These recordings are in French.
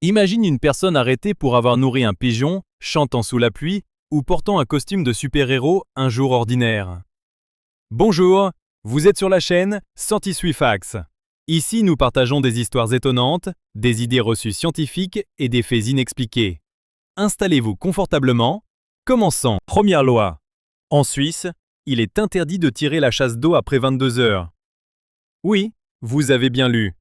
Imagine une personne arrêtée pour avoir nourri un pigeon, chantant sous la pluie ou portant un costume de super-héros un jour ordinaire. Bonjour, vous êtes sur la chaîne Scientiswifax. Ici, nous partageons des histoires étonnantes, des idées reçues scientifiques et des faits inexpliqués. Installez-vous confortablement. Commençons. Première loi. En Suisse, il est interdit de tirer la chasse d'eau après 22 heures. Oui, vous avez bien lu.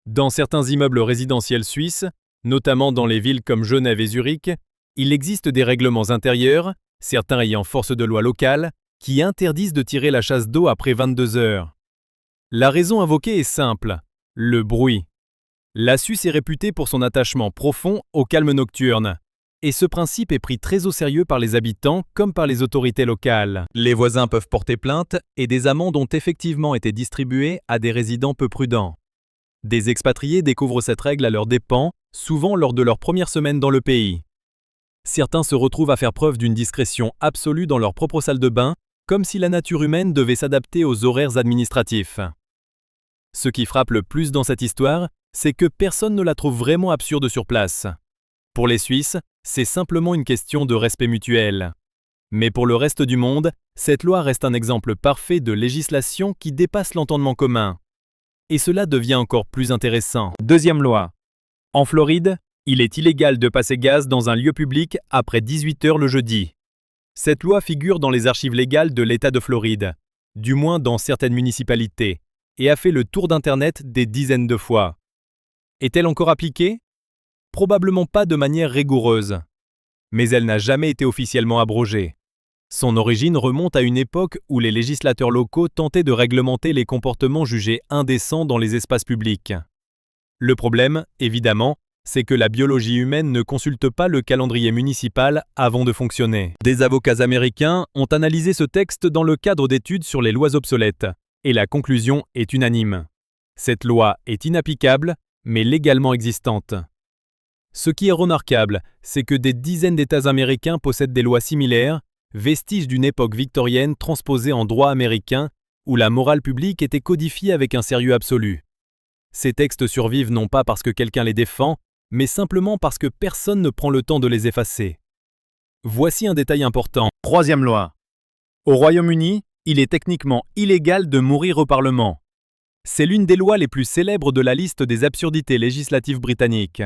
Dans certains immeubles résidentiels suisses, notamment dans les villes comme Genève et Zurich, il existe des règlements intérieurs, certains ayant force de loi locale, qui interdisent de tirer la chasse d'eau après 22 heures. La raison invoquée est simple, le bruit. La Suisse est réputée pour son attachement profond au calme nocturne, et ce principe est pris très au sérieux par les habitants comme par les autorités locales. Les voisins peuvent porter plainte et des amendes ont effectivement été distribuées à des résidents peu prudents. Des expatriés découvrent cette règle à leurs dépens, souvent lors de leur première semaine dans le pays. Certains se retrouvent à faire preuve d'une discrétion absolue dans leur propre salle de bain, comme si la nature humaine devait s'adapter aux horaires administratifs. Ce qui frappe le plus dans cette histoire, c'est que personne ne la trouve vraiment absurde sur place. Pour les Suisses, c'est simplement une question de respect mutuel. Mais pour le reste du monde, cette loi reste un exemple parfait de législation qui dépasse l'entendement commun. Et cela devient encore plus intéressant. Deuxième loi. En Floride, il est illégal de passer gaz dans un lieu public après 18 heures le jeudi. Cette loi figure dans les archives légales de l'État de Floride, du moins dans certaines municipalités, et a fait le tour d'Internet des dizaines de fois. Est-elle encore appliquée ? Probablement pas de manière rigoureuse. Mais elle n'a jamais été officiellement abrogée. Son origine remonte à une époque où les législateurs locaux tentaient de réglementer les comportements jugés indécents dans les espaces publics. Le problème, évidemment, c'est que la biologie humaine ne consulte pas le calendrier municipal avant de fonctionner. Des avocats américains ont analysé ce texte dans le cadre d'études sur les lois obsolètes, et la conclusion est unanime. Cette loi est inapplicable, mais légalement existante. Ce qui est remarquable, c'est que des dizaines d'États américains possèdent des lois similaires, vestiges d'une époque victorienne transposée en droit américain, où la morale publique était codifiée avec un sérieux absolu. Ces textes survivent non pas parce que quelqu'un les défend, mais simplement parce que personne ne prend le temps de les effacer. Voici un détail important. Troisième loi. Au Royaume-Uni, il est techniquement illégal de mourir au Parlement. C'est l'une des lois les plus célèbres de la liste des absurdités législatives britanniques.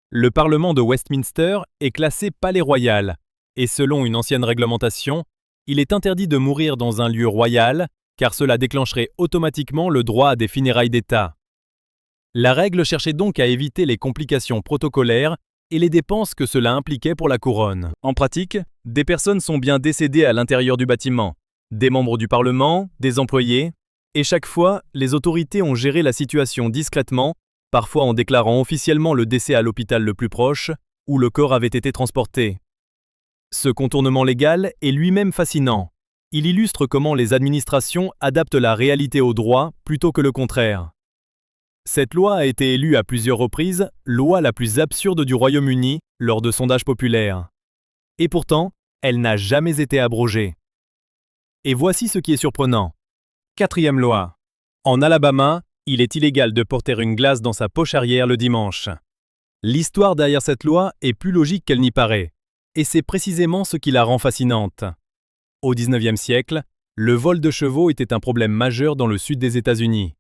Le Parlement de Westminster est classé palais royal, et selon une ancienne réglementation, il est interdit de mourir dans un lieu royal, car cela déclencherait automatiquement le droit à des funérailles d'État. La règle cherchait donc à éviter les complications protocolaires et les dépenses que cela impliquait pour la couronne. En pratique, des personnes sont bien décédées à l'intérieur du bâtiment, des membres du Parlement, des employés, et chaque fois, les autorités ont géré la situation discrètement, parfois en déclarant officiellement le décès à l'hôpital le plus proche, où le corps avait été transporté. Ce contournement légal est lui-même fascinant. Il illustre comment les administrations adaptent la réalité au droit plutôt que le contraire. Cette loi a été élue à plusieurs reprises loi la plus absurde du Royaume-Uni lors de sondages populaires. Et pourtant, elle n'a jamais été abrogée. Et voici ce qui est surprenant. Quatrième loi. En Alabama, il est illégal de porter une glace dans sa poche arrière le dimanche. L'histoire derrière cette loi est plus logique qu'elle n'y paraît. Et c'est précisément ce qui la rend fascinante. Au XIXe siècle, le vol de chevaux était un problème majeur dans le sud des États-Unis.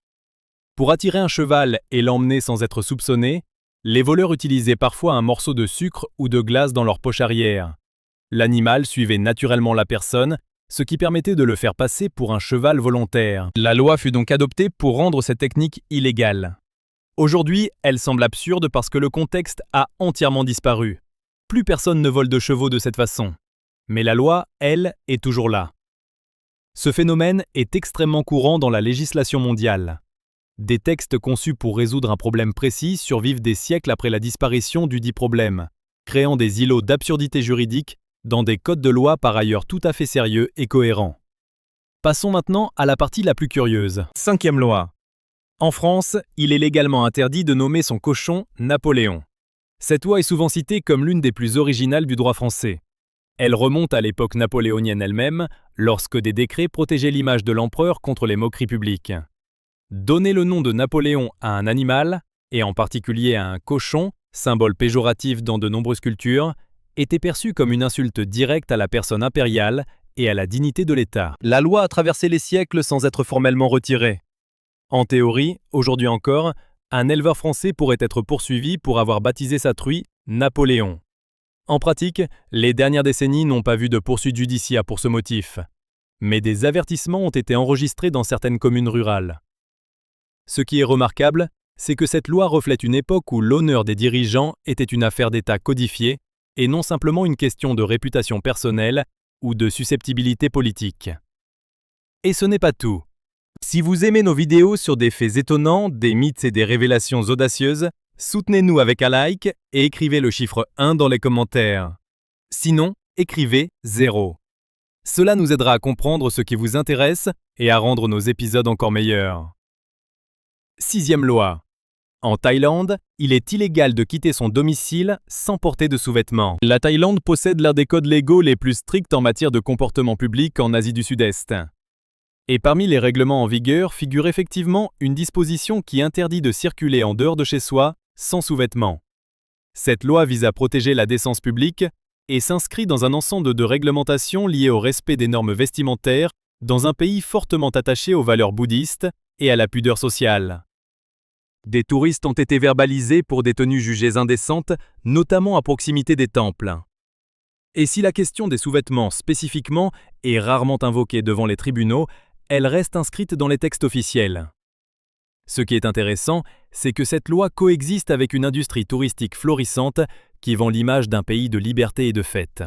Pour attirer un cheval et l'emmener sans être soupçonné, les voleurs utilisaient parfois un morceau de sucre ou de glace dans leur poche arrière. L'animal suivait naturellement la personne, ce qui permettait de le faire passer pour un cheval volontaire. La loi fut donc adoptée pour rendre cette technique illégale. Aujourd'hui, elle semble absurde parce que le contexte a entièrement disparu. Plus personne ne vole de chevaux de cette façon. Mais la loi, elle, est toujours là. Ce phénomène est extrêmement courant dans la législation mondiale. Des textes conçus pour résoudre un problème précis survivent des siècles après la disparition du dit problème, créant des îlots d'absurdité juridique dans des codes de loi par ailleurs tout à fait sérieux et cohérents. Passons maintenant à la partie la plus curieuse. Cinquième loi. En France, il est légalement interdit de nommer son cochon Napoléon. Cette loi est souvent citée comme l'une des plus originales du droit français. Elle remonte à l'époque napoléonienne elle-même, lorsque des décrets protégeaient l'image de l'empereur contre les moqueries publiques. Donner le nom de Napoléon à un animal, et en particulier à un cochon, symbole péjoratif dans de nombreuses cultures, était perçue comme une insulte directe à la personne impériale et à la dignité de l'État. La loi a traversé les siècles sans être formellement retirée. En théorie, aujourd'hui encore, un éleveur français pourrait être poursuivi pour avoir baptisé sa truie Napoléon. En pratique, les dernières décennies n'ont pas vu de poursuite judiciaire pour ce motif. Mais des avertissements ont été enregistrés dans certaines communes rurales. Ce qui est remarquable, c'est que cette loi reflète une époque où l'honneur des dirigeants était une affaire d'État codifiée et non simplement une question de réputation personnelle ou de susceptibilité politique. Et ce n'est pas tout. Si vous aimez nos vidéos sur des faits étonnants, des mythes et des révélations audacieuses, soutenez-nous avec un like et écrivez le chiffre 1 dans les commentaires. Sinon, écrivez 0. Cela nous aidera à comprendre ce qui vous intéresse et à rendre nos épisodes encore meilleurs. 6e loi. En Thaïlande, il est illégal de quitter son domicile sans porter de sous-vêtements. La Thaïlande possède l'un des codes légaux les plus stricts en matière de comportement public en Asie du Sud-Est. Et parmi les règlements en vigueur figure effectivement une disposition qui interdit de circuler en dehors de chez soi sans sous-vêtements. Cette loi vise à protéger la décence publique et s'inscrit dans un ensemble de réglementations liées au respect des normes vestimentaires dans un pays fortement attaché aux valeurs bouddhistes et à la pudeur sociale. Des touristes ont été verbalisés pour des tenues jugées indécentes, notamment à proximité des temples. Et si la question des sous-vêtements spécifiquement est rarement invoquée devant les tribunaux, elle reste inscrite dans les textes officiels. Ce qui est intéressant, c'est que cette loi coexiste avec une industrie touristique florissante qui vend l'image d'un pays de liberté et de fête.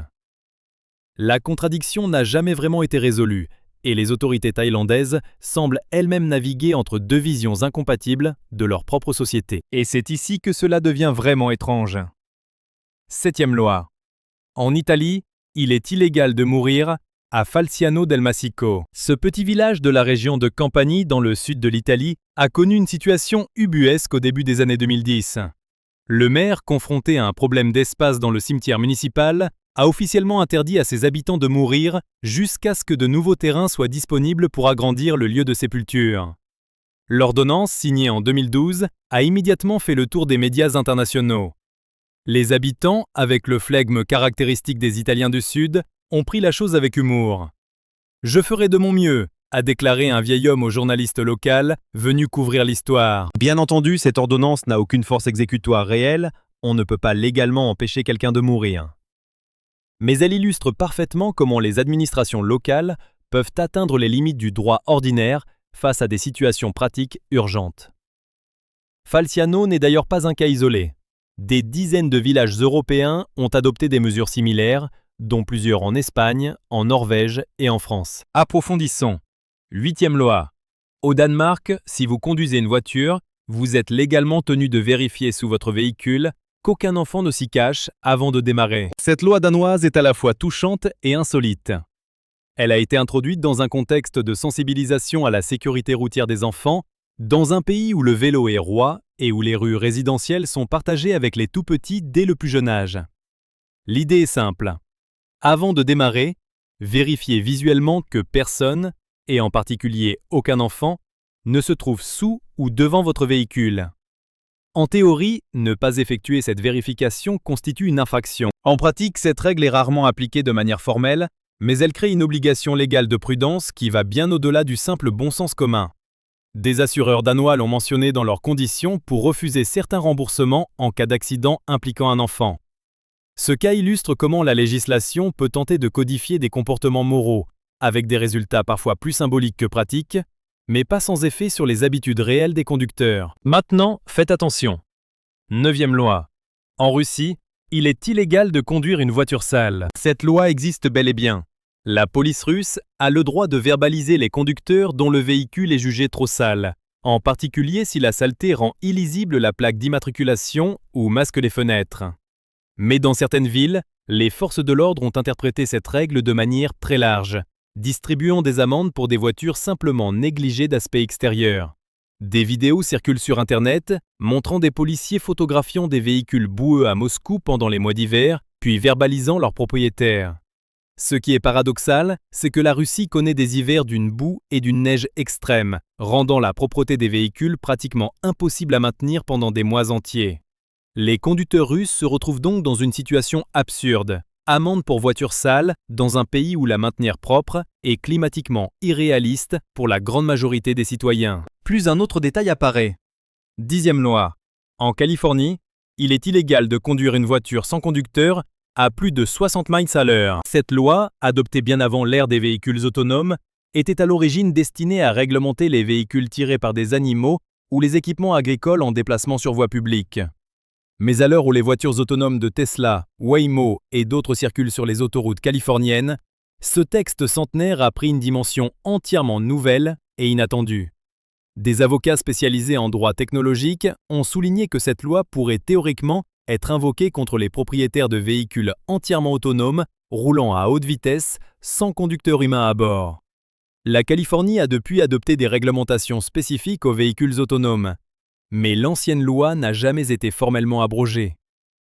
La contradiction n'a jamais vraiment été résolue, et les autorités thaïlandaises semblent elles-mêmes naviguer entre deux visions incompatibles de leur propre société. Et c'est ici que cela devient vraiment étrange. 7e loi. En Italie, il est illégal de mourir à Falciano del Masico. Ce petit village de la région de Campanie dans le sud de l'Italie a connu une situation ubuesque au début des années 2010. Le maire, confronté à un problème d'espace dans le cimetière municipal, a officiellement interdit à ses habitants de mourir jusqu'à ce que de nouveaux terrains soient disponibles pour agrandir le lieu de sépulture. L'ordonnance, signée en 2012, a immédiatement fait le tour des médias internationaux. Les habitants, avec le flegme caractéristique des Italiens du Sud, ont pris la chose avec humour. « Je ferai de mon mieux », a déclaré un vieil homme au journaliste local venu couvrir l'histoire. Bien entendu, cette ordonnance n'a aucune force exécutoire réelle, on ne peut pas légalement empêcher quelqu'un de mourir. Mais elle illustre parfaitement comment les administrations locales peuvent atteindre les limites du droit ordinaire face à des situations pratiques urgentes. Falciano n'est d'ailleurs pas un cas isolé. Des dizaines de villages européens ont adopté des mesures similaires, dont plusieurs en Espagne, en Norvège et en France. Approfondissons. 8e loi. Au Danemark, si vous conduisez une voiture, vous êtes légalement tenu de vérifier sous votre véhicule qu'aucun enfant ne s'y cache avant de démarrer. Cette loi danoise est à la fois touchante et insolite. Elle a été introduite dans un contexte de sensibilisation à la sécurité routière des enfants, dans un pays où le vélo est roi et où les rues résidentielles sont partagées avec les tout-petits dès le plus jeune âge. L'idée est simple. Avant de démarrer, vérifiez visuellement que personne, et en particulier aucun enfant, ne se trouve sous ou devant votre véhicule. En théorie, ne pas effectuer cette vérification constitue une infraction. En pratique, cette règle est rarement appliquée de manière formelle, mais elle crée une obligation légale de prudence qui va bien au-delà du simple bon sens commun. Des assureurs danois l'ont mentionné dans leurs conditions pour refuser certains remboursements en cas d'accident impliquant un enfant. Ce cas illustre comment la législation peut tenter de codifier des comportements moraux, avec des résultats parfois plus symboliques que pratiques, mais pas sans effet sur les habitudes réelles des conducteurs. Maintenant, faites attention. 9e loi. En Russie, il est illégal de conduire une voiture sale. Cette loi existe bel et bien. La police russe a le droit de verbaliser les conducteurs dont le véhicule est jugé trop sale, en particulier si la saleté rend illisible la plaque d'immatriculation ou masque les fenêtres. Mais dans certaines villes, les forces de l'ordre ont interprété cette règle de manière très large, distribuant des amendes pour des voitures simplement négligées d'aspect extérieur. Des vidéos circulent sur Internet montrant des policiers photographiant des véhicules boueux à Moscou pendant les mois d'hiver, puis verbalisant leurs propriétaires. Ce qui est paradoxal, c'est que la Russie connaît des hivers d'une boue et d'une neige extrême, rendant la propreté des véhicules pratiquement impossible à maintenir pendant des mois entiers. Les conducteurs russes se retrouvent donc dans une situation absurde. Amende pour voiture sale dans un pays où la maintenir propre est climatiquement irréaliste pour la grande majorité des citoyens. Plus un autre détail apparaît. 10e loi. En Californie, il est illégal de conduire une voiture sans conducteur à plus de 60 miles à l'heure. Cette loi, adoptée bien avant l'ère des véhicules autonomes, était à l'origine destinée à réglementer les véhicules tirés par des animaux ou les équipements agricoles en déplacement sur voie publique. Mais à l'heure où les voitures autonomes de Tesla, Waymo et d'autres circulent sur les autoroutes californiennes, ce texte centenaire a pris une dimension entièrement nouvelle et inattendue. Des avocats spécialisés en droit technologique ont souligné que cette loi pourrait théoriquement être invoquée contre les propriétaires de véhicules entièrement autonomes roulant à haute vitesse sans conducteur humain à bord. La Californie a depuis adopté des réglementations spécifiques aux véhicules autonomes. Mais l'ancienne loi n'a jamais été formellement abrogée.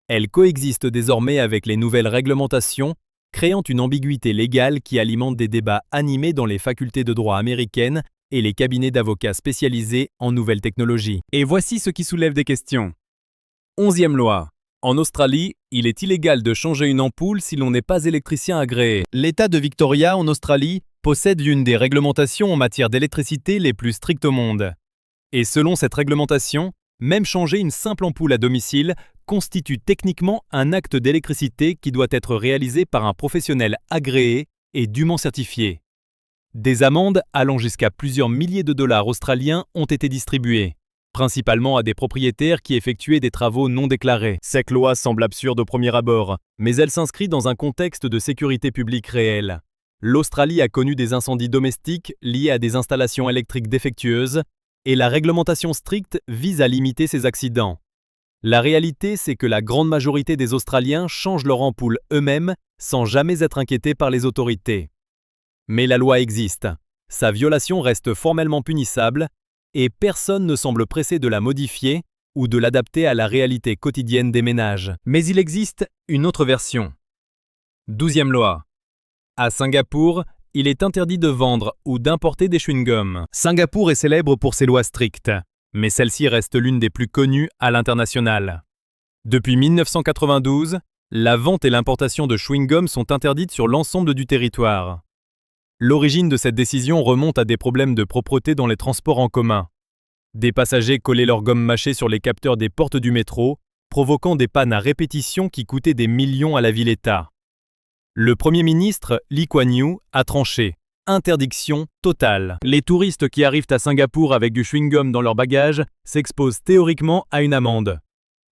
Elle coexiste désormais avec les nouvelles réglementations, créant une ambiguïté légale qui alimente des débats animés dans les facultés de droit américaines et les cabinets d'avocats spécialisés en nouvelles technologies. Et voici ce qui soulève des questions. 11e loi. En Australie, il est illégal de changer une ampoule si l'on n'est pas électricien agréé. L'État de Victoria, en Australie, possède une des réglementations en matière d'électricité les plus strictes au monde. Et selon cette réglementation, même changer une simple ampoule à domicile constitue techniquement un acte d'électricité qui doit être réalisé par un professionnel agréé et dûment certifié. Des amendes allant jusqu'à plusieurs milliers de dollars australiens ont été distribuées, principalement à des propriétaires qui effectuaient des travaux non déclarés. Cette loi semble absurde au premier abord, mais elle s'inscrit dans un contexte de sécurité publique réel. L'Australie a connu des incendies domestiques liés à des installations électriques défectueuses, et la réglementation stricte vise à limiter ces accidents. La réalité, c'est que la grande majorité des Australiens changent leur ampoule eux-mêmes sans jamais être inquiétés par les autorités. Mais la loi existe, sa violation reste formellement punissable, et personne ne semble pressé de la modifier ou de l'adapter à la réalité quotidienne des ménages. Mais il existe une autre version. 12e loi. À Singapour, il est interdit de vendre ou d'importer des chewing-gums. Singapour est célèbre pour ses lois strictes, mais celle-ci reste l'une des plus connues à l'international. Depuis 1992, la vente et l'importation de chewing-gums sont interdites sur l'ensemble du territoire. L'origine de cette décision remonte à des problèmes de propreté dans les transports en commun. Des passagers collaient leur gomme mâchée sur les capteurs des portes du métro, provoquant des pannes à répétition qui coûtaient des millions à la ville-État. Le Premier ministre, Lee Kuan Yew, a tranché. Interdiction totale. Les touristes qui arrivent à Singapour avec du chewing-gum dans leur bagage s'exposent théoriquement à une amende.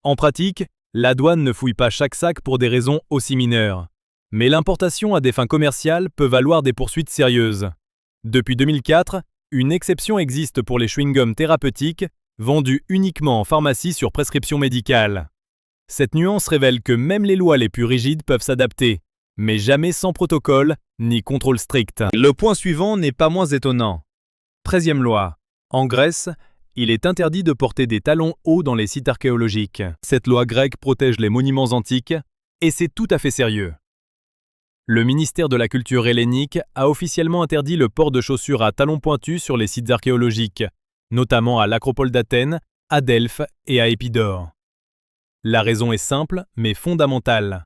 En pratique, la douane ne fouille pas chaque sac pour des raisons aussi mineures. Mais l'importation à des fins commerciales peut valoir des poursuites sérieuses. Depuis 2004, une exception existe pour les chewing-gums thérapeutiques, vendus uniquement en pharmacie sur prescription médicale. Cette nuance révèle que même les lois les plus rigides peuvent s'adapter, mais jamais sans protocole ni contrôle strict. Le point suivant n'est pas moins étonnant. 13e loi. En Grèce, il est interdit de porter des talons hauts dans les sites archéologiques. Cette loi grecque protège les monuments antiques, et c'est tout à fait sérieux. Le ministère de la Culture hellénique a officiellement interdit le port de chaussures à talons pointus sur les sites archéologiques, notamment à l'Acropole d'Athènes, à Delphes et à Épidore. La raison est simple, mais fondamentale.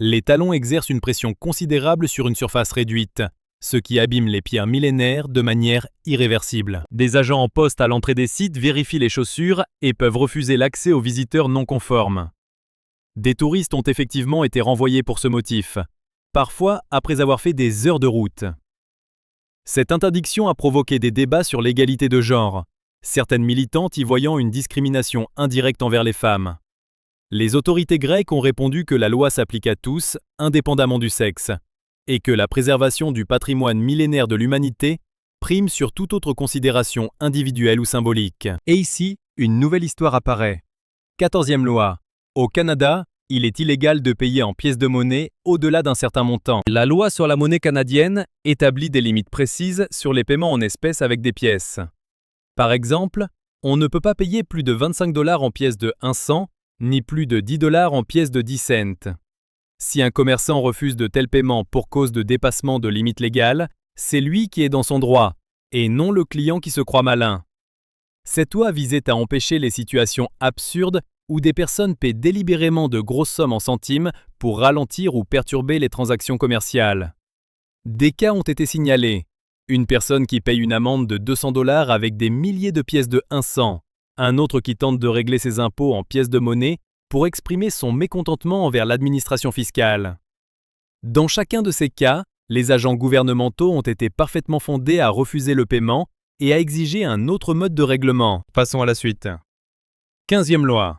Les talons exercent une pression considérable sur une surface réduite, ce qui abîme les pierres millénaires de manière irréversible. Des agents en poste à l'entrée des sites vérifient les chaussures et peuvent refuser l'accès aux visiteurs non conformes. Des touristes ont effectivement été renvoyés pour ce motif, parfois après avoir fait des heures de route. Cette interdiction a provoqué des débats sur l'égalité de genre, certaines militantes y voyant une discrimination indirecte envers les femmes. Les autorités grecques ont répondu que la loi s'applique à tous, indépendamment du sexe, et que la préservation du patrimoine millénaire de l'humanité prime sur toute autre considération individuelle ou symbolique. Et ici, une nouvelle histoire apparaît. 14e loi. Au Canada, il est illégal de payer en pièces de monnaie au-delà d'un certain montant. La loi sur la monnaie canadienne établit des limites précises sur les paiements en espèces avec des pièces. Par exemple, on ne peut pas payer plus de 25 $ en pièces de 1 cent, ni plus de 10 $ en pièces de 10 cents. Si un commerçant refuse de tels paiements pour cause de dépassement de limites légales, c'est lui qui est dans son droit, et non le client qui se croit malin. Cette loi visait à empêcher les situations absurdes où des personnes paient délibérément de grosses sommes en centimes pour ralentir ou perturber les transactions commerciales. Des cas ont été signalés. Une personne qui paye une amende de 200 $ avec des milliers de pièces de 100, un autre qui tente de régler ses impôts en pièces de monnaie pour exprimer son mécontentement envers l'administration fiscale. Dans chacun de ces cas, les agents gouvernementaux ont été parfaitement fondés à refuser le paiement et à exiger un autre mode de règlement. Passons à la suite. 15e loi.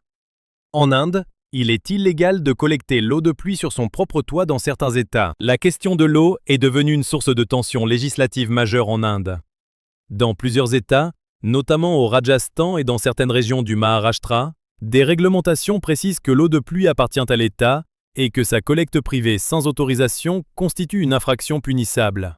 En Inde, il est illégal de collecter l'eau de pluie sur son propre toit dans certains États. La question de l'eau est devenue une source de tension législative majeure en Inde. Dans plusieurs États, notamment au Rajasthan et dans certaines régions du Maharashtra, des réglementations précisent que l'eau de pluie appartient à l'État et que sa collecte privée sans autorisation constitue une infraction punissable.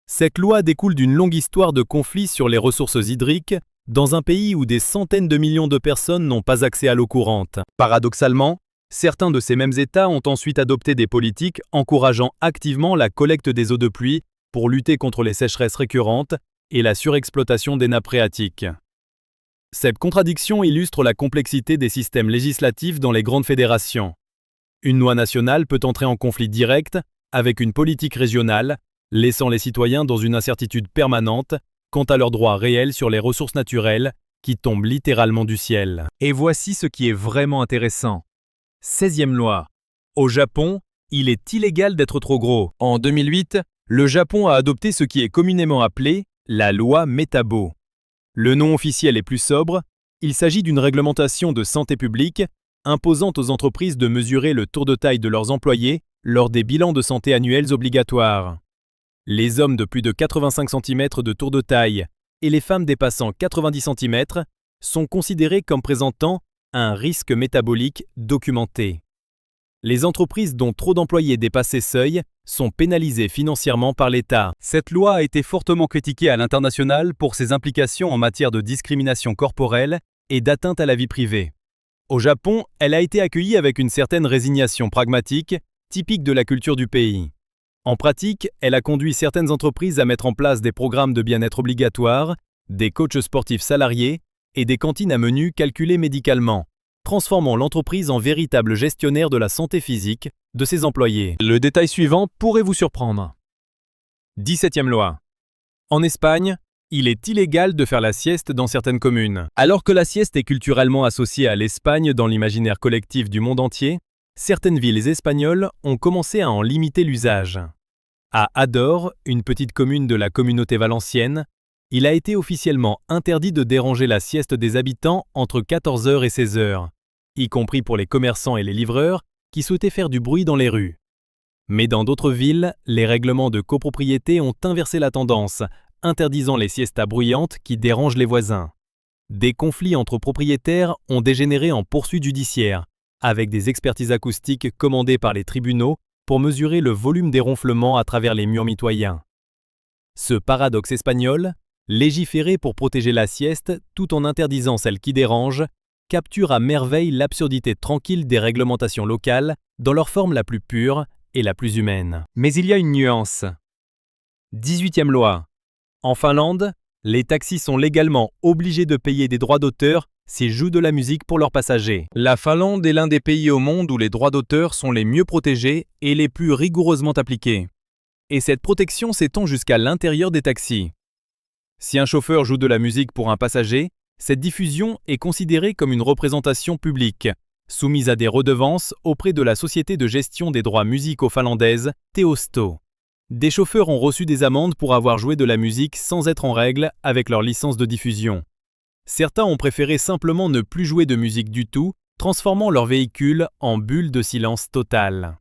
Cette loi découle d'une longue histoire de conflits sur les ressources hydriques dans un pays où des centaines de millions de personnes n'ont pas accès à l'eau courante. Paradoxalement, certains de ces mêmes États ont ensuite adopté des politiques encourageant activement la collecte des eaux de pluie pour lutter contre les sécheresses récurrentes et la surexploitation des nappes phréatiques. Cette contradiction illustre la complexité des systèmes législatifs dans les grandes fédérations. Une loi nationale peut entrer en conflit direct avec une politique régionale, laissant les citoyens dans une incertitude permanente quant à leurs droits réels sur les ressources naturelles qui tombent littéralement du ciel. Et voici ce qui est vraiment intéressant. 16e loi. Au Japon, il est illégal d'être trop gros. En 2008, le Japon a adopté ce qui est communément appelé la loi Metabo. Le nom officiel est plus sobre, il s'agit d'une réglementation de santé publique imposant aux entreprises de mesurer le tour de taille de leurs employés lors des bilans de santé annuels obligatoires. Les hommes de plus de 85 cm de tour de taille et les femmes dépassant 90 cm sont considérés comme présentant un risque métabolique documenté. Les entreprises dont trop d'employés dépassent ces seuils sont pénalisées financièrement par l'État. Cette loi a été fortement critiquée à l'international pour ses implications en matière de discrimination corporelle et d'atteinte à la vie privée. Au Japon, elle a été accueillie avec une certaine résignation pragmatique, typique de la culture du pays. En pratique, elle a conduit certaines entreprises à mettre en place des programmes de bien-être obligatoires, des coachs sportifs salariés et des cantines à menus calculés médicalement, transformant l'entreprise en véritable gestionnaire de la santé physique de ses employés. Le détail suivant pourrait vous surprendre. 17e loi. En Espagne, il est illégal de faire la sieste dans certaines communes. Alors que la sieste est culturellement associée à l'Espagne dans l'imaginaire collectif du monde entier, certaines villes espagnoles ont commencé à en limiter l'usage. À Ador, une petite commune de la communauté valencienne, il a été officiellement interdit de déranger la sieste des habitants entre 14h et 16h, y compris pour les commerçants et les livreurs qui souhaitaient faire du bruit dans les rues. Mais dans d'autres villes, les règlements de copropriété ont inversé la tendance, interdisant les siestas bruyantes qui dérangent les voisins. Des conflits entre propriétaires ont dégénéré en poursuites judiciaires, avec des expertises acoustiques commandées par les tribunaux pour mesurer le volume des ronflements à travers les murs mitoyens. Ce paradoxe espagnol, légiférer pour protéger la sieste tout en interdisant celle qui dérange, capture à merveille l'absurdité tranquille des réglementations locales dans leur forme la plus pure et la plus humaine. Mais il y a une nuance. 18e loi. En Finlande, les taxis sont légalement obligés de payer des droits d'auteur s'ils jouent de la musique pour leurs passagers. La Finlande est l'un des pays au monde où les droits d'auteur sont les mieux protégés et les plus rigoureusement appliqués. Et cette protection s'étend jusqu'à l'intérieur des taxis. Si un chauffeur joue de la musique pour un passager, cette diffusion est considérée comme une représentation publique, soumise à des redevances auprès de la société de gestion des droits musicaux finlandaise, Teosto. Des chauffeurs ont reçu des amendes pour avoir joué de la musique sans être en règle avec leur licence de diffusion. Certains ont préféré simplement ne plus jouer de musique du tout, transformant leur véhicule en bulle de silence total.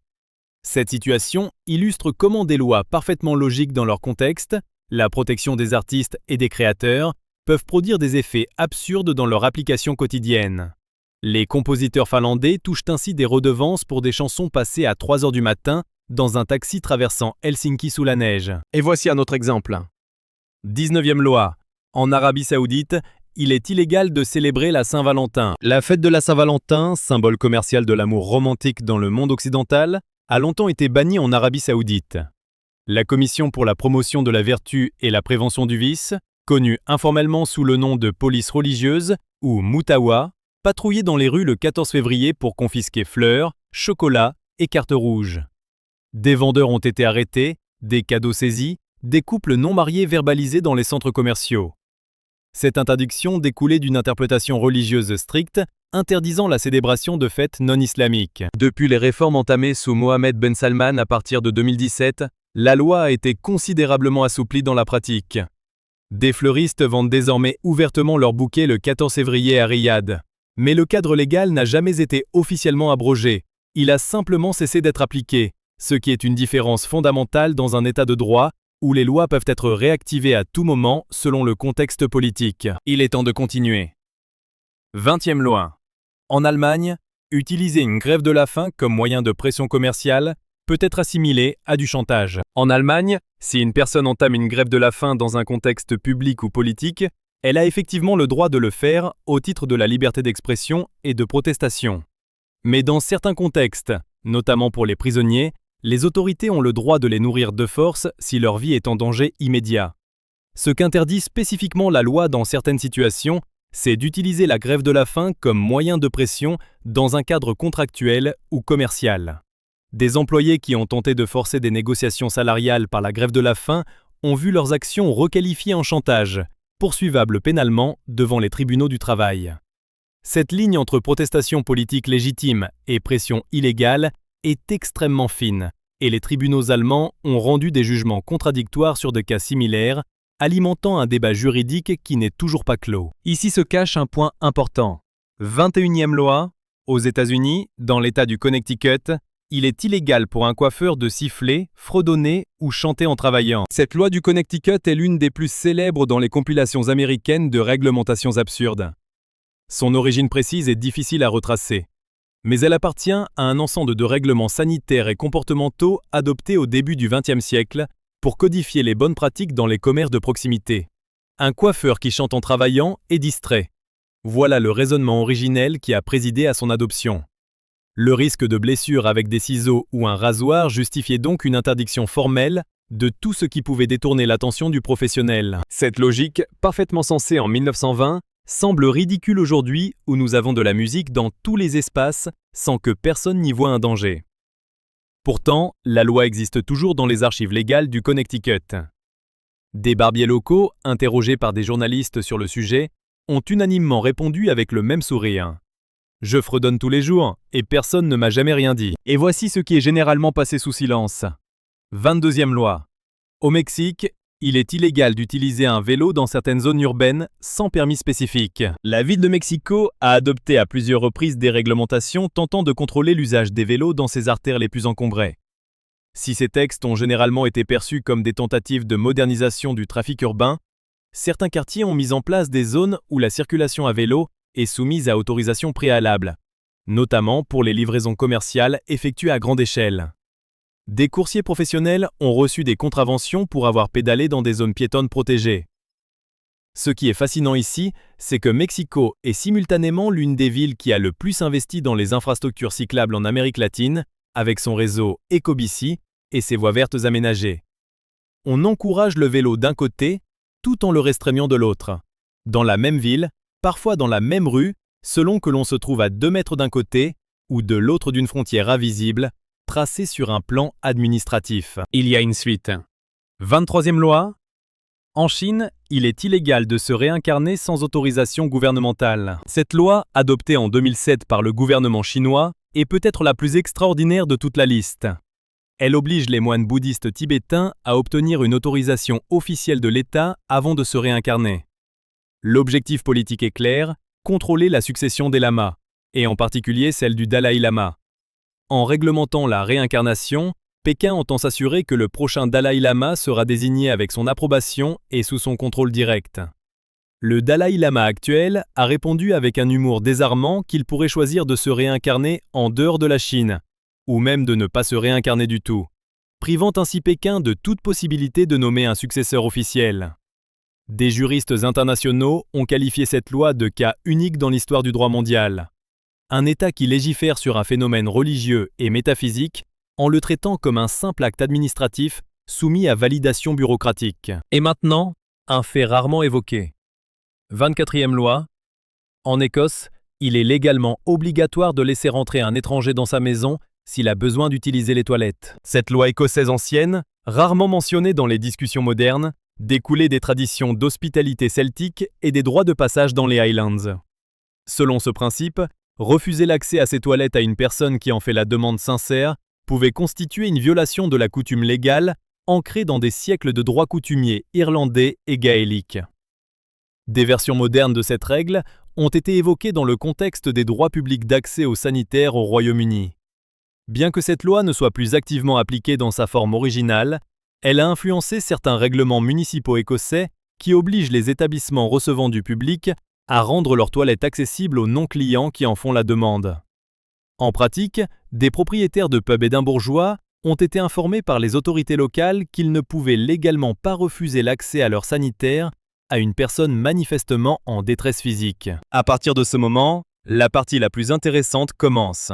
Cette situation illustre comment des lois parfaitement logiques dans leur contexte, la protection des artistes et des créateurs, peuvent produire des effets absurdes dans leur application quotidienne. Les compositeurs finlandais touchent ainsi des redevances pour des chansons passées à 3h du matin dans un taxi traversant Helsinki sous la neige. Et voici un autre exemple. 19e loi. En Arabie Saoudite, il est illégal de célébrer la Saint-Valentin. La fête de la Saint-Valentin, symbole commercial de l'amour romantique dans le monde occidental, a longtemps été bannie en Arabie Saoudite. La Commission pour la promotion de la vertu et la prévention du vice, connue informellement sous le nom de police religieuse ou Moutawa, patrouillaient dans les rues le 14 février pour confisquer fleurs, chocolat et cartes rouges. Des vendeurs ont été arrêtés, des cadeaux saisis, des couples non mariés verbalisés dans les centres commerciaux. Cette interdiction découlait d'une interprétation religieuse stricte, interdisant la célébration de fêtes non islamiques. Depuis les réformes entamées sous Mohammed Ben Salman à partir de 2017, la loi a été considérablement assouplie dans la pratique. Des fleuristes vendent désormais ouvertement leurs bouquets le 14 février à Riyad. Mais le cadre légal n'a jamais été officiellement abrogé. Il a simplement cessé d'être appliqué, ce qui est une différence fondamentale dans un état de droit où les lois peuvent être réactivées à tout moment selon le contexte politique. Il est temps de continuer. 20e loi. En Allemagne, utiliser une grève de la faim comme moyen de pression commerciale peut être assimilé à du chantage. En Allemagne, si une personne entame une grève de la faim dans un contexte public ou politique, elle a effectivement le droit de le faire au titre de la liberté d'expression et de protestation. Mais dans certains contextes, notamment pour les prisonniers, les autorités ont le droit de les nourrir de force si leur vie est en danger immédiat. Ce qu'interdit spécifiquement la loi dans certaines situations, c'est d'utiliser la grève de la faim comme moyen de pression dans un cadre contractuel ou commercial. Des employés qui ont tenté de forcer des négociations salariales par la grève de la faim ont vu leurs actions requalifiées en chantage, poursuivables pénalement devant les tribunaux du travail. Cette ligne entre protestation politique légitime et pression illégale est extrêmement fine, et les tribunaux allemands ont rendu des jugements contradictoires sur des cas similaires, alimentant un débat juridique qui n'est toujours pas clos. Ici se cache un point important. 21e loi. Aux États-Unis, dans l'État du Connecticut, il est illégal pour un coiffeur de siffler, fredonner ou chanter en travaillant. Cette loi du Connecticut est l'une des plus célèbres dans les compilations américaines de réglementations absurdes. Son origine précise est difficile à retracer, mais elle appartient à un ensemble de règlements sanitaires et comportementaux adoptés au début du XXe siècle pour codifier les bonnes pratiques dans les commerces de proximité. Un coiffeur qui chante en travaillant est distrait. Voilà le raisonnement originel qui a présidé à son adoption. Le risque de blessure avec des ciseaux ou un rasoir justifiait donc une interdiction formelle de tout ce qui pouvait détourner l'attention du professionnel. Cette logique, parfaitement sensée en 1920, semble ridicule aujourd'hui où nous avons de la musique dans tous les espaces sans que personne n'y voie un danger. Pourtant, la loi existe toujours dans les archives légales du Connecticut. Des barbiers locaux, interrogés par des journalistes sur le sujet, ont unanimement répondu avec le même sourire. « Je fredonne tous les jours et personne ne m'a jamais rien dit. » Et voici ce qui est généralement passé sous silence. 22e loi. Au Mexique, il est illégal d'utiliser un vélo dans certaines zones urbaines sans permis spécifique. La ville de Mexico a adopté à plusieurs reprises des réglementations tentant de contrôler l'usage des vélos dans ses artères les plus encombrées. Si ces textes ont généralement été perçus comme des tentatives de modernisation du trafic urbain, certains quartiers ont mis en place des zones où la circulation à vélo est soumise à autorisation préalable, notamment pour les livraisons commerciales effectuées à grande échelle. Des coursiers professionnels ont reçu des contraventions pour avoir pédalé dans des zones piétonnes protégées. Ce qui est fascinant ici, c'est que Mexico est simultanément l'une des villes qui a le plus investi dans les infrastructures cyclables en Amérique latine, avec son réseau Ecobici et ses voies vertes aménagées. On encourage le vélo d'un côté, tout en le restreignant de l'autre. Dans la même ville, parfois dans la même rue, selon que l'on se trouve à 2 mètres d'un côté ou de l'autre d'une frontière invisible, tracée sur un plan administratif. Il y a une suite. 23e loi. En Chine, il est illégal de se réincarner sans autorisation gouvernementale. Cette loi, adoptée en 2007 par le gouvernement chinois, est peut-être la plus extraordinaire de toute la liste. Elle oblige les moines bouddhistes tibétains à obtenir une autorisation officielle de l'État avant de se réincarner. L'objectif politique est clair, contrôler la succession des lamas, et en particulier celle du Dalai Lama. En réglementant la réincarnation, Pékin entend s'assurer que le prochain Dalai Lama sera désigné avec son approbation et sous son contrôle direct. Le Dalai Lama actuel a répondu avec un humour désarmant qu'il pourrait choisir de se réincarner en dehors de la Chine, ou même de ne pas se réincarner du tout, privant ainsi Pékin de toute possibilité de nommer un successeur officiel. Des juristes internationaux ont qualifié cette loi de cas unique dans l'histoire du droit mondial. Un État qui légifère sur un phénomène religieux et métaphysique en le traitant comme un simple acte administratif soumis à validation bureaucratique. Et maintenant, un fait rarement évoqué. 24e loi. En Écosse, Il est légalement obligatoire de laisser rentrer un étranger dans sa maison s'il a besoin d'utiliser les toilettes. Cette loi écossaise ancienne, rarement mentionnée dans les discussions modernes, découlait des traditions d'hospitalité celtique et des droits de passage dans les Highlands. Selon ce principe, refuser l'accès à ces toilettes à une personne qui en fait la demande sincère pouvait constituer une violation de la coutume légale ancrée dans des siècles de droit coutumier irlandais et gaélique. Des versions modernes de cette règle ont été évoquées dans le contexte des droits publics d'accès aux sanitaires au Royaume-Uni. Bien que cette loi ne soit plus activement appliquée dans sa forme originale, elle a influencé certains règlements municipaux écossais qui obligent les établissements recevant du public à rendre leurs toilettes accessibles aux non-clients qui en font la demande. En pratique, des propriétaires de pubs édimbourgeois ont été informés par les autorités locales qu'ils ne pouvaient légalement pas refuser l'accès à leurs sanitaires à une personne manifestement en détresse physique. À partir de ce moment, la partie la plus intéressante commence.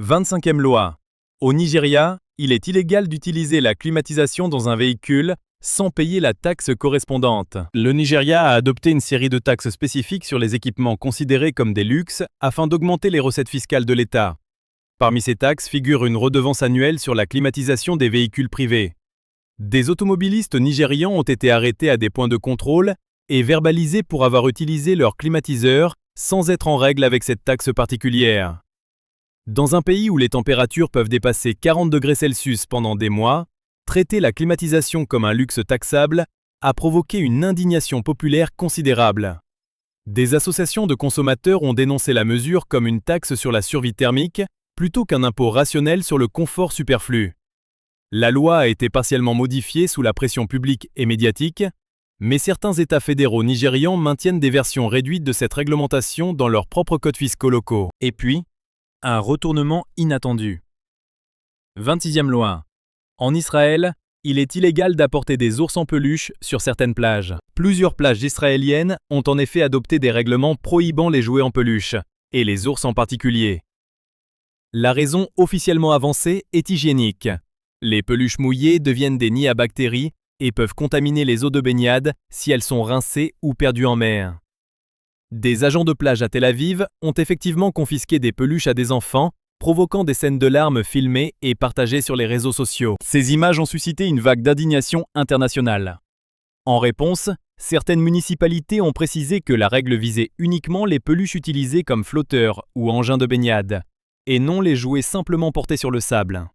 25e loi. Au Nigeria, il est illégal d'utiliser la climatisation dans un véhicule sans payer la taxe correspondante. Le Nigeria a adopté une série de taxes spécifiques sur les équipements considérés comme des luxes afin d'augmenter les recettes fiscales de l'État. Parmi ces taxes figure une redevance annuelle sur la climatisation des véhicules privés. Des automobilistes nigérians ont été arrêtés à des points de contrôle et verbalisés pour avoir utilisé leur climatiseur sans être en règle avec cette taxe particulière. Dans un pays où les températures peuvent dépasser 40 degrés Celsius pendant des mois, traiter la climatisation comme un luxe taxable a provoqué une indignation populaire considérable. Des associations de consommateurs ont dénoncé la mesure comme une taxe sur la survie thermique plutôt qu'un impôt rationnel sur le confort superflu. La loi a été partiellement modifiée sous la pression publique et médiatique, mais certains États fédéraux nigérians maintiennent des versions réduites de cette réglementation dans leurs propres codes fiscaux locaux. Et puis, un retournement inattendu. 26e loi. En Israël, il est illégal d'apporter des ours en peluche sur certaines plages. Plusieurs plages israéliennes ont en effet adopté des règlements prohibant les jouets en peluche, et les ours en particulier. La raison officiellement avancée est hygiénique. Les peluches mouillées deviennent des nids à bactéries et peuvent contaminer les eaux de baignade si elles sont rincées ou perdues en mer. Des agents de plage à Tel Aviv ont effectivement confisqué des peluches à des enfants, provoquant des scènes de larmes filmées et partagées sur les réseaux sociaux. Ces images ont suscité une vague d'indignation internationale. En réponse, certaines municipalités ont précisé que la règle visait uniquement les peluches utilisées comme flotteurs ou engins de baignade, et non les jouets simplement portés sur le sable.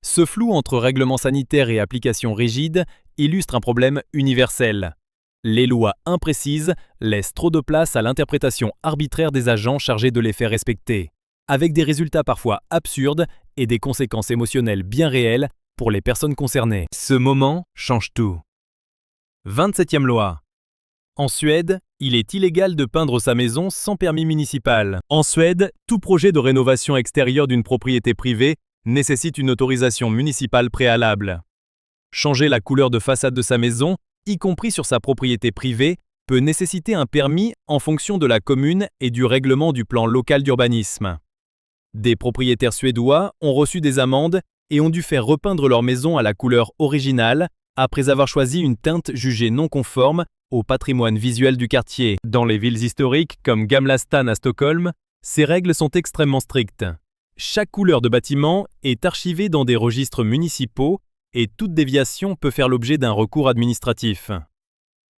Ce flou entre règlements sanitaires et applications rigides illustre un problème universel. Les lois imprécises laissent trop de place à l'interprétation arbitraire des agents chargés de les faire respecter, avec des résultats parfois absurdes et des conséquences émotionnelles bien réelles pour les personnes concernées. Ce moment change tout. 27e loi. En Suède, il est illégal de peindre sa maison sans permis municipal. En Suède, tout projet de rénovation extérieure d'une propriété privée nécessite une autorisation municipale préalable. Changer la couleur de façade de sa maison, y compris sur sa propriété privée, peut nécessiter un permis en fonction de la commune et du règlement du plan local d'urbanisme. Des propriétaires suédois ont reçu des amendes et ont dû faire repeindre leur maison à la couleur originale après avoir choisi une teinte jugée non conforme au patrimoine visuel du quartier. Dans les villes historiques comme Gamla stan à Stockholm, ces règles sont extrêmement strictes. Chaque couleur de bâtiment est archivée dans des registres municipaux et toute déviation peut faire l'objet d'un recours administratif.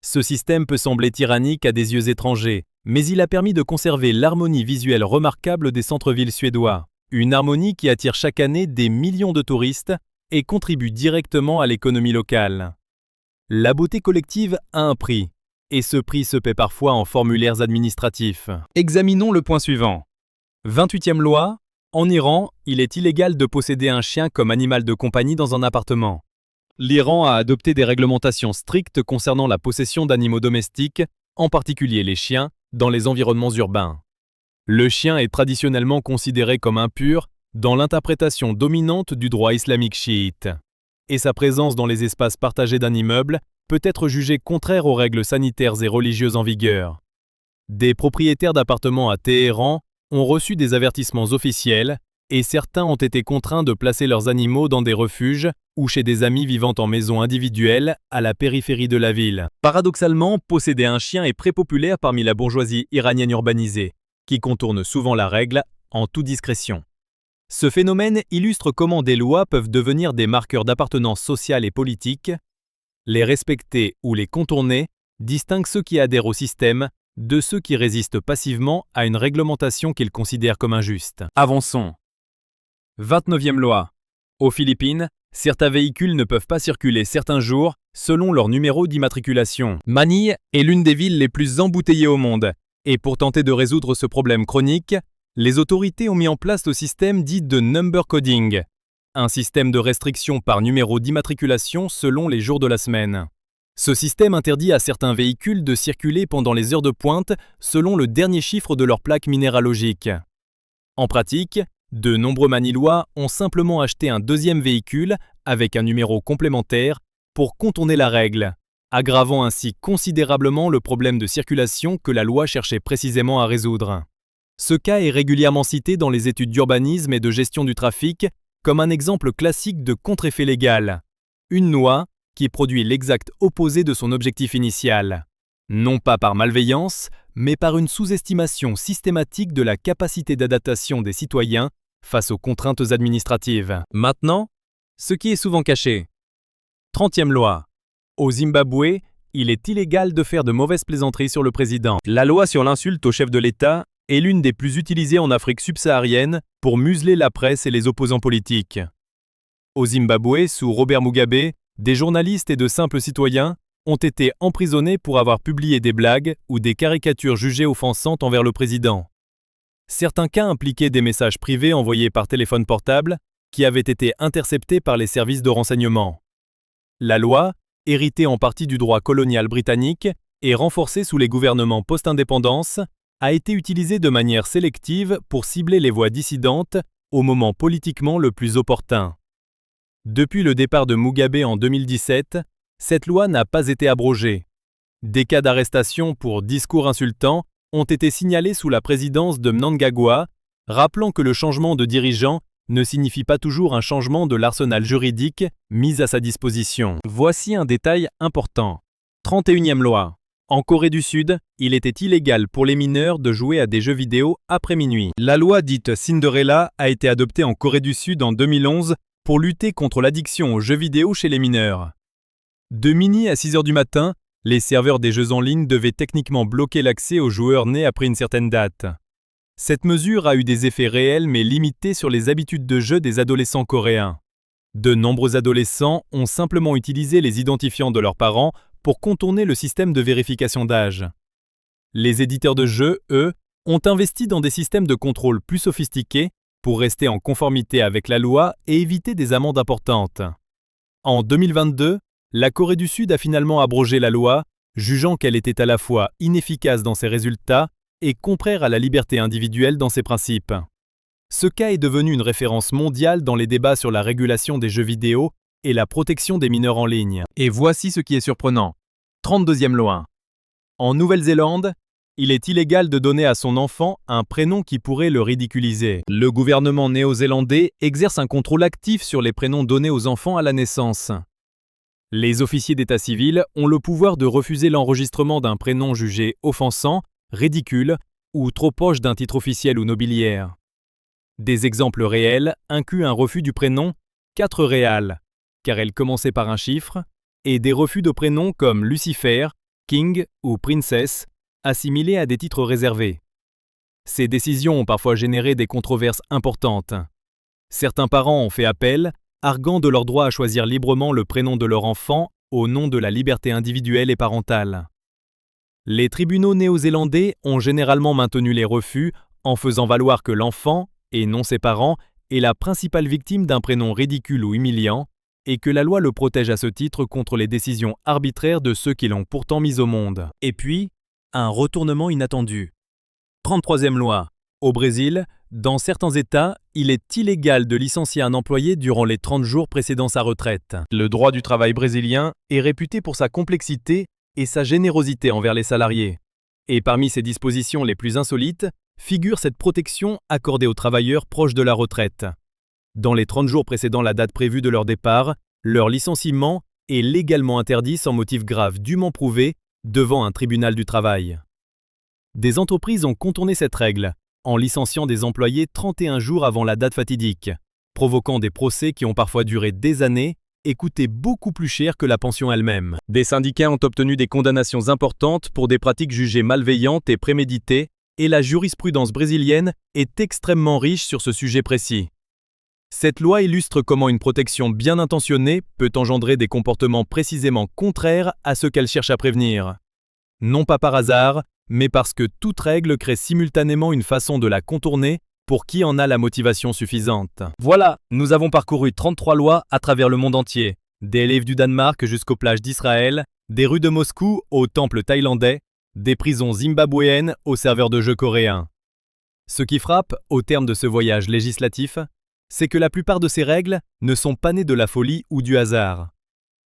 Ce système peut sembler tyrannique à des yeux étrangers, mais il a permis de conserver l'harmonie visuelle remarquable des centres-villes suédois. Une harmonie qui attire chaque année des millions de touristes et contribue directement à l'économie locale. La beauté collective a un prix, et ce prix se paie parfois en formulaires administratifs. Examinons le point suivant. 28e loi. En Iran, il est illégal de posséder un chien comme animal de compagnie dans un appartement. L'Iran a adopté des réglementations strictes concernant la possession d'animaux domestiques, en particulier les chiens, dans les environnements urbains. Le chien est traditionnellement considéré comme impur dans l'interprétation dominante du droit islamique chiite, et sa présence dans les espaces partagés d'un immeuble peut être jugée contraire aux règles sanitaires et religieuses en vigueur. Des propriétaires d'appartements à Téhéran ont reçu des avertissements officiels et certains ont été contraints de placer leurs animaux dans des refuges ou chez des amis vivant en maison individuelle à la périphérie de la ville. Paradoxalement, posséder un chien est très populaire parmi la bourgeoisie iranienne urbanisée, qui contourne souvent la règle en toute discrétion. Ce phénomène illustre comment des lois peuvent devenir des marqueurs d'appartenance sociale et politique. Les respecter ou les contourner distingue ceux qui adhèrent au système de ceux qui résistent passivement à une réglementation qu'ils considèrent comme injuste. Avançons. 29e loi. Aux Philippines, certains véhicules ne peuvent pas circuler certains jours selon leur numéro d'immatriculation. Manille est l'une des villes les plus embouteillées au monde, et pour tenter de résoudre ce problème chronique, les autorités ont mis en place le système dit de number coding, un système de restriction par numéro d'immatriculation selon les jours de la semaine. Ce système interdit à certains véhicules de circuler pendant les heures de pointe selon le dernier chiffre de leur plaque minéralogique. En pratique, de nombreux Manillois ont simplement acheté un deuxième véhicule avec un numéro complémentaire pour contourner la règle, aggravant ainsi considérablement le problème de circulation que la loi cherchait précisément à résoudre. Ce cas est régulièrement cité dans les études d'urbanisme et de gestion du trafic comme un exemple classique de contre-effet légal. Une loi qui produit l'exact opposé de son objectif initial. Non pas par malveillance, mais par une sous-estimation systématique de la capacité d'adaptation des citoyens face aux contraintes administratives. Maintenant, ce qui est souvent caché. 30e loi. Au Zimbabwe, il est illégal de faire de mauvaises plaisanteries sur le président. La loi sur l'insulte au chef de l'État est l'une des plus utilisées en Afrique subsaharienne pour museler la presse et les opposants politiques. Au Zimbabwe, sous Robert Mugabe, des journalistes et de simples citoyens ont été emprisonnés pour avoir publié des blagues ou des caricatures jugées offensantes envers le président. Certains cas impliquaient des messages privés envoyés par téléphone portable qui avaient été interceptés par les services de renseignement. La loi, héritée en partie du droit colonial britannique et renforcée sous les gouvernements post-indépendance, a été utilisée de manière sélective pour cibler les voix dissidentes au moment politiquement le plus opportun. Depuis le départ de Mugabe en 2017, cette loi n'a pas été abrogée. Des cas d'arrestation pour discours insultants ont été signalés sous la présidence de Mnangagwa, rappelant que le changement de dirigeant ne signifie pas toujours un changement de l'arsenal juridique mis à sa disposition. Voici un détail important. 31e loi. En Corée du Sud, il était illégal pour les mineurs de jouer à des jeux vidéo après minuit. La loi dite Cinderella a été adoptée en Corée du Sud en 2011 pour lutter contre l'addiction aux jeux vidéo chez les mineurs. De minuit à 6 heures du matin, les serveurs des jeux en ligne devaient techniquement bloquer l'accès aux joueurs nés après une certaine date. Cette mesure a eu des effets réels mais limités sur les habitudes de jeu des adolescents coréens. De nombreux adolescents ont simplement utilisé les identifiants de leurs parents pour contourner le système de vérification d'âge. Les éditeurs de jeux, eux, ont investi dans des systèmes de contrôle plus sophistiqués pour rester en conformité avec la loi et éviter des amendes importantes. En 2022, la Corée du Sud a finalement abrogé la loi, jugeant qu'elle était à la fois inefficace dans ses résultats et contraire à la liberté individuelle dans ses principes. Ce cas est devenu une référence mondiale dans les débats sur la régulation des jeux vidéo et la protection des mineurs en ligne. Et voici ce qui est surprenant. 32e loi. En Nouvelle-Zélande, il est illégal de donner à son enfant un prénom qui pourrait le ridiculiser. Le gouvernement néo-zélandais exerce un contrôle actif sur les prénoms donnés aux enfants à la naissance. Les officiers d'état civil ont le pouvoir de refuser l'enregistrement d'un prénom jugé offensant, ridicule ou trop proche d'un titre officiel ou nobiliaire. Des exemples réels incluent un refus du prénom 4 réal, car elle commençait par un chiffre, et des refus de prénoms comme Lucifer, King ou Princess, assimilés à des titres réservés. Ces décisions ont parfois généré des controverses importantes. Certains parents ont fait appel, arguant de leur droit à choisir librement le prénom de leur enfant au nom de la liberté individuelle et parentale. Les tribunaux néo-zélandais ont généralement maintenu les refus en faisant valoir que l'enfant, et non ses parents, est la principale victime d'un prénom ridicule ou humiliant, et que la loi le protège à ce titre contre les décisions arbitraires de ceux qui l'ont pourtant mis au monde. Et puis, un retournement inattendu. 33e loi. Au Brésil, dans certains États, il est illégal de licencier un employé durant les 30 jours précédant sa retraite. Le droit du travail brésilien est réputé pour sa complexité et sa générosité envers les salariés. Et parmi ses dispositions les plus insolites, figure cette protection accordée aux travailleurs proches de la retraite. Dans les 30 jours précédant la date prévue de leur départ, leur licenciement est légalement interdit sans motif grave dûment prouvé devant un tribunal du travail. Des entreprises ont contourné cette règle en licenciant des employés 31 jours avant la date fatidique, provoquant des procès qui ont parfois duré des années et coûté beaucoup plus cher que la pension elle-même. Des syndicats ont obtenu des condamnations importantes pour des pratiques jugées malveillantes et préméditées, et la jurisprudence brésilienne est extrêmement riche sur ce sujet précis. Cette loi illustre comment une protection bien intentionnée peut engendrer des comportements précisément contraires à ceux qu'elle cherche à prévenir. Non pas par hasard, mais parce que toute règle crée simultanément une façon de la contourner pour qui en a la motivation suffisante. Voilà, nous avons parcouru 33 lois à travers le monde entier, des livres du Danemark jusqu'aux plages d'Israël, des rues de Moscou au temple thaïlandais, des prisons zimbabwéennes aux serveurs de jeux coréens. Ce qui frappe, au terme de ce voyage législatif, c'est que la plupart de ces règles ne sont pas nées de la folie ou du hasard.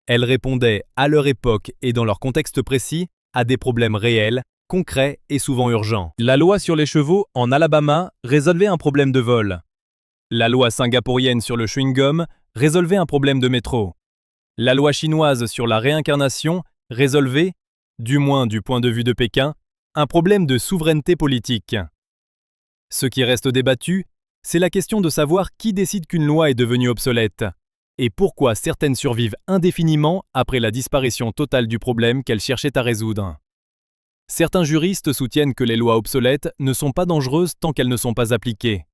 Elles répondaient, à leur époque et dans leur contexte précis, à des problèmes réels, concrets et souvent urgents. La loi sur les chevaux en Alabama résolvait un problème de vol. La loi singapourienne sur le chewing-gum résolvait un problème de métro. La loi chinoise sur la réincarnation résolvait, du moins du point de vue de Pékin, un problème de souveraineté politique. Ce qui reste débattu, c'est la question de savoir qui décide qu'une loi est devenue obsolète et pourquoi certaines survivent indéfiniment après la disparition totale du problème qu'elles cherchaient à résoudre. Certains juristes soutiennent que les lois obsolètes ne sont pas dangereuses tant qu'elles ne sont pas appliquées.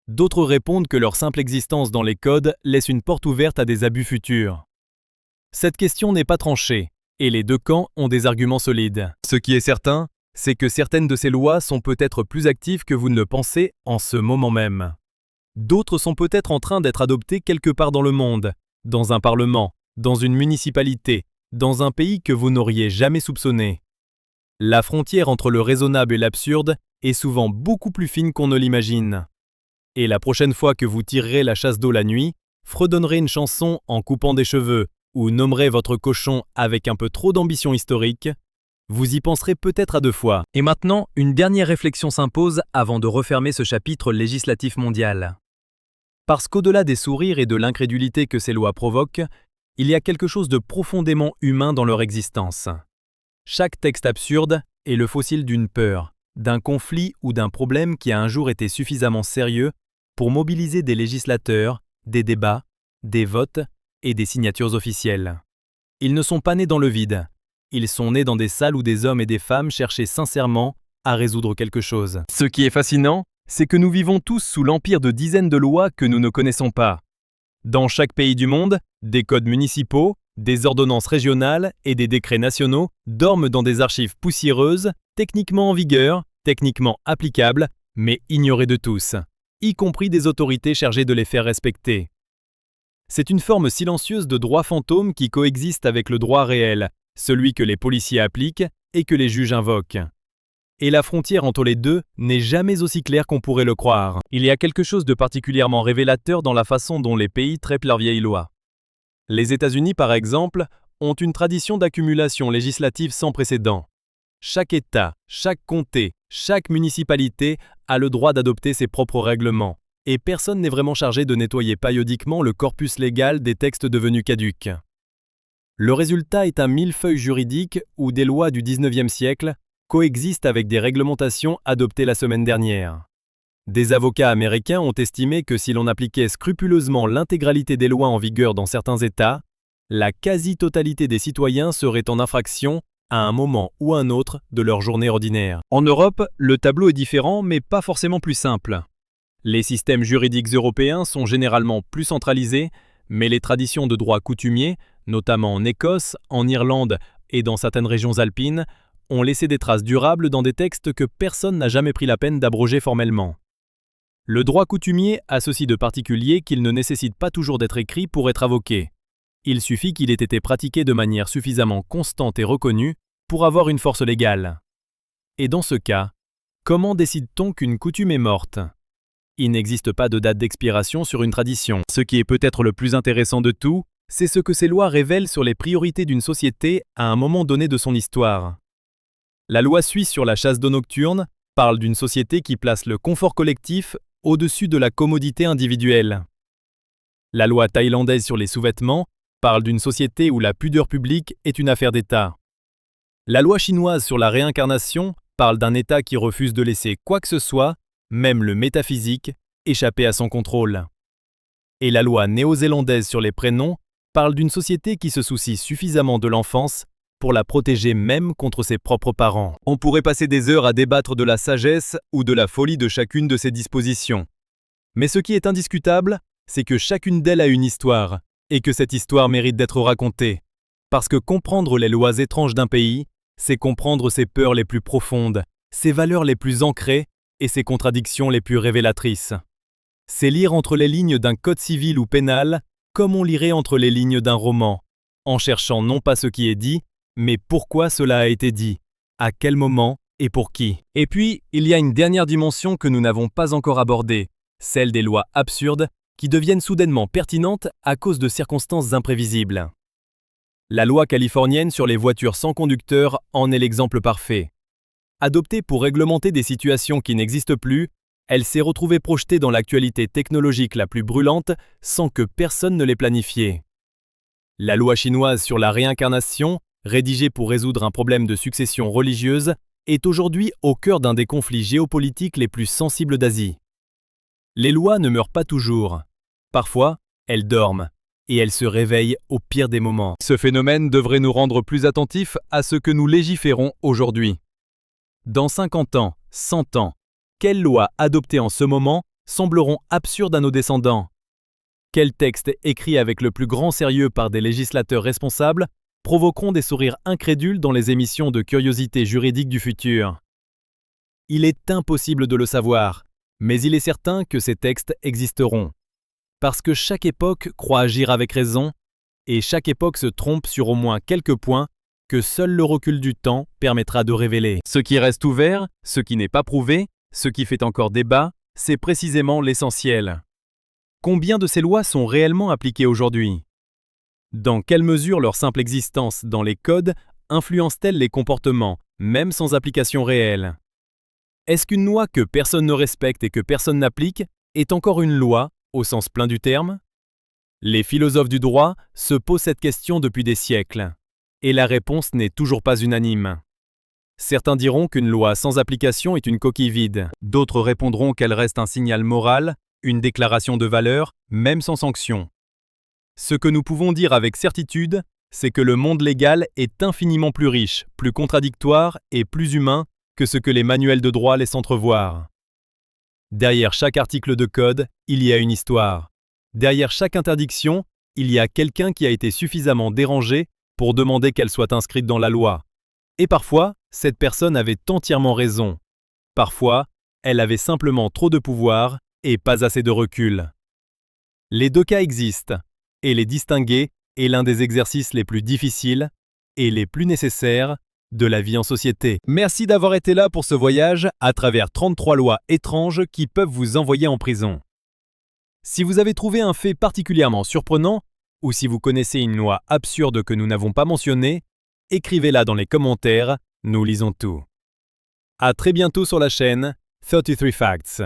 D'autres répondent que leur simple existence dans les codes laisse une porte ouverte à des abus futurs. Cette question n'est pas tranchée, et les deux camps ont des arguments solides. Ce qui est certain, c'est que certaines de ces lois sont peut-être plus actives que vous ne le pensez en ce moment même. D'autres sont peut-être en train d'être adoptées quelque part dans le monde, dans un parlement, dans une municipalité, dans un pays que vous n'auriez jamais soupçonné. La frontière entre le raisonnable et l'absurde est souvent beaucoup plus fine qu'on ne l'imagine. Et la prochaine fois que vous tirerez la chasse d'eau la nuit, fredonnerez une chanson en coupant des cheveux ou nommerez votre cochon avec un peu trop d'ambition historique, vous y penserez peut-être à deux fois. Et maintenant, une dernière réflexion s'impose avant de refermer ce chapitre législatif mondial. Parce qu'au-delà des sourires et de l'incrédulité que ces lois provoquent, il y a quelque chose de profondément humain dans leur existence. Chaque texte absurde est le fossile d'une peur, d'un conflit ou d'un problème qui a un jour été suffisamment sérieux pour mobiliser des législateurs, des débats, des votes et des signatures officielles. Ils ne sont pas nés dans le vide. Ils sont nés dans des salles où des hommes et des femmes cherchaient sincèrement à résoudre quelque chose. Ce qui est fascinant, c'est que nous vivons tous sous l'empire de dizaines de lois que nous ne connaissons pas. Dans chaque pays du monde, des codes municipaux, des ordonnances régionales et des décrets nationaux dorment dans des archives poussiéreuses, techniquement en vigueur, techniquement applicables, mais ignorées de tous, y compris des autorités chargées de les faire respecter. C'est une forme silencieuse de droit fantôme qui coexiste avec le droit réel, celui que les policiers appliquent et que les juges invoquent. Et la frontière entre les deux n'est jamais aussi claire qu'on pourrait le croire. Il y a quelque chose de particulièrement révélateur dans la façon dont les pays traitent leurs vieilles lois. Les États-Unis, par exemple, ont une tradition d'accumulation législative sans précédent. Chaque État, chaque comté, chaque municipalité a le droit d'adopter ses propres règlements, et personne n'est vraiment chargé de nettoyer périodiquement le corpus légal des textes devenus caducs. Le résultat est un millefeuille juridique où des lois du 19e siècle coexistent avec des réglementations adoptées la semaine dernière. Des avocats américains ont estimé que si l'on appliquait scrupuleusement l'intégralité des lois en vigueur dans certains États, la quasi-totalité des citoyens seraient en infraction à un moment ou un autre de leur journée ordinaire. En Europe, le tableau est différent mais pas forcément plus simple. Les systèmes juridiques européens sont généralement plus centralisés, mais les traditions de droit coutumier, notamment en Écosse, en Irlande et dans certaines régions alpines, ont laissé des traces durables dans des textes que personne n'a jamais pris la peine d'abroger formellement. Le droit coutumier a ceci de particulier qu'il ne nécessite pas toujours d'être écrit pour être invoqué. Il suffit qu'il ait été pratiqué de manière suffisamment constante et reconnue pour avoir une force légale. Et dans ce cas, comment décide-t-on qu'une coutume est morte ? Il n'existe pas de date d'expiration sur une tradition. Ce qui est peut-être le plus intéressant de tout, c'est ce que ces lois révèlent sur les priorités d'une société à un moment donné de son histoire. La loi suisse sur la chasse d'eau nocturne parle d'une société qui place le confort collectif au-dessus de la commodité individuelle. La loi thaïlandaise sur les sous-vêtements parle d'une société où la pudeur publique est une affaire d'État. La loi chinoise sur la réincarnation parle d'un État qui refuse de laisser quoi que ce soit, même le métaphysique, échapper à son contrôle. Et la loi néo-zélandaise sur les prénoms parle d'une société qui se soucie suffisamment de l'enfance pour la protéger même contre ses propres parents. On pourrait passer des heures à débattre de la sagesse ou de la folie de chacune de ces dispositions. Mais ce qui est indiscutable, c'est que chacune d'elles a une histoire, et que cette histoire mérite d'être racontée. Parce que comprendre les lois étranges d'un pays, c'est comprendre ses peurs les plus profondes, ses valeurs les plus ancrées et ses contradictions les plus révélatrices. C'est lire entre les lignes d'un code civil ou pénal, comme on lirait entre les lignes d'un roman, en cherchant non pas ce qui est dit, mais pourquoi cela a été dit, à quel moment et pour qui. Et puis, il y a une dernière dimension que nous n'avons pas encore abordée, celle des lois absurdes qui deviennent soudainement pertinentes à cause de circonstances imprévisibles. La loi californienne sur les voitures sans conducteur en est l'exemple parfait. Adoptée pour réglementer des situations qui n'existent plus, elle s'est retrouvée projetée dans l'actualité technologique la plus brûlante sans que personne ne l'ait planifiée. La loi chinoise sur la réincarnation, rédigée pour résoudre un problème de succession religieuse, est aujourd'hui au cœur d'un des conflits géopolitiques les plus sensibles d'Asie. Les lois ne meurent pas toujours. Parfois, elles dorment, et elles se réveillent au pire des moments. Ce phénomène devrait nous rendre plus attentifs à ce que nous légiférons aujourd'hui. Dans 50 ans, 100 ans, quelles lois adoptées en ce moment sembleront absurdes à nos descendants? Quels textes écrits avec le plus grand sérieux par des législateurs responsables provoqueront des sourires incrédules dans les émissions de curiosité juridique du futur? Il est impossible de le savoir, mais il est certain que ces textes existeront. Parce que chaque époque croit agir avec raison, et chaque époque se trompe sur au moins quelques points que seul le recul du temps permettra de révéler. Ce qui reste ouvert, ce qui n'est pas prouvé, ce qui fait encore débat, c'est précisément l'essentiel. Combien de ces lois sont réellement appliquées aujourd'hui? Dans quelle mesure leur simple existence dans les codes influence-t-elle les comportements, même sans application réelle? Est-ce qu'une loi que personne ne respecte et que personne n'applique est encore une loi, au sens plein du terme? Les philosophes du droit se posent cette question depuis des siècles, et la réponse n'est toujours pas unanime. Certains diront qu'une loi sans application est une coquille vide, d'autres répondront qu'elle reste un signal moral, une déclaration de valeur, même sans sanction. Ce que nous pouvons dire avec certitude, c'est que le monde légal est infiniment plus riche, plus contradictoire et plus humain que ce que les manuels de droit laissent entrevoir. Derrière chaque article de code, il y a une histoire. Derrière chaque interdiction, il y a quelqu'un qui a été suffisamment dérangé pour demander qu'elle soit inscrite dans la loi. Et parfois, cette personne avait entièrement raison. Parfois, elle avait simplement trop de pouvoir et pas assez de recul. Les deux cas existent, et les distinguer est l'un des exercices les plus difficiles et les plus nécessaires de la vie en société. Merci d'avoir été là pour ce voyage à travers 33 lois étranges qui peuvent vous envoyer en prison. Si vous avez trouvé un fait particulièrement surprenant, ou si vous connaissez une loi absurde que nous n'avons pas mentionnée, écrivez-la dans les commentaires, nous lisons tout. À très bientôt sur la chaîne 33 Facts.